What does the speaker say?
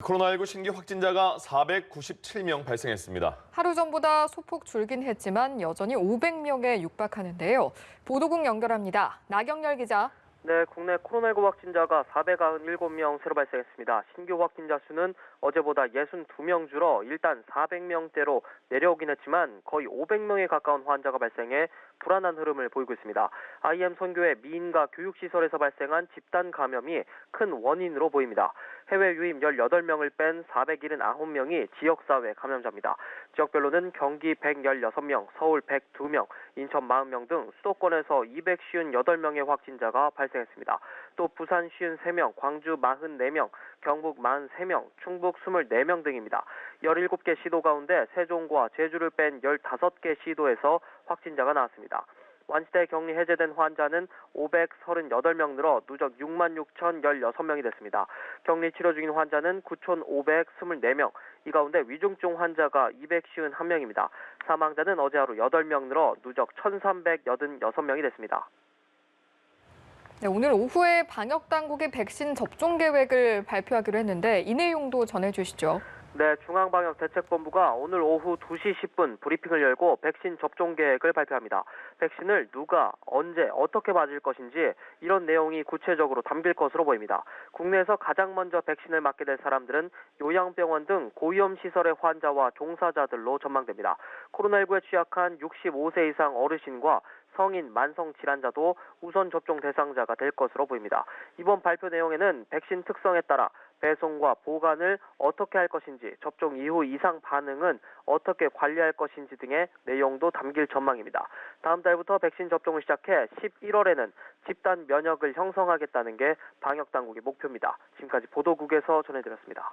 코로나19 신규 확진자가 497명 발생했습니다. 하루 전보다 소폭 줄긴 했지만 여전히 500명에 육박하는데요. 보도국 연결합니다. 나경열 기자. 네, 국내 코로나19 확진자가 497명 새로 발생했습니다. 신규 확진자 수는 어제보다 62명 줄어 일단 400명대로 내려오긴 했지만 거의 500명에 가까운 환자가 발생해 불안한 흐름을 보이고 있습니다. IM 선교회 미인과 교육시설에서 발생한 집단 감염이 큰 원인으로 보입니다. 해외 유입 18명을 뺀 479명이 지역사회 감염자입니다. 지역별로는 경기 116명, 서울 102명, 인천 40명 등 수도권에서 258명의 확진자가 발생했습니다. 또 부산 53명, 광주 44명, 경북 43명, 충북 24명 등입니다. 17개 시도 가운데 세종과 제주를 뺀 15개 시도에서 확진자가 나왔습니다. 완치돼 격리 해제된 환자는 538명 늘어 누적 66,016명이 됐습니다. 격리 치료 중인 환자는 9,524명, 이 가운데 위중증 환자가 251명입니다. 사망자는 어제 하루 8명 늘어 누적 1,386명이 됐습니다. 네, 오늘 오후에 방역당국이 백신 접종 계획을 발표하기로 했는데 이 내용도 전해주시죠. 네, 중앙방역대책본부가 오늘 오후 2시 10분 브리핑을 열고 백신 접종 계획을 발표합니다. 백신을 누가, 언제, 어떻게 맞을 것인지 이런 내용이 구체적으로 담길 것으로 보입니다. 국내에서 가장 먼저 백신을 맞게 될 사람들은 요양병원 등 고위험 시설의 환자와 종사자들로 전망됩니다. 코로나19에 취약한 65세 이상 어르신과 성인, 만성 질환자도 우선 접종 대상자가 될 것으로 보입니다. 이번 발표 내용에는 백신 특성에 따라 배송과 보관을 어떻게 할 것인지, 접종 이후 이상 반응은 어떻게 관리할 것인지 등의 내용도 담길 전망입니다. 다음 달부터 백신 접종을 시작해 11월에는 집단 면역을 형성하겠다는 게 방역당국의 목표입니다. 지금까지 보도국에서 전해드렸습니다.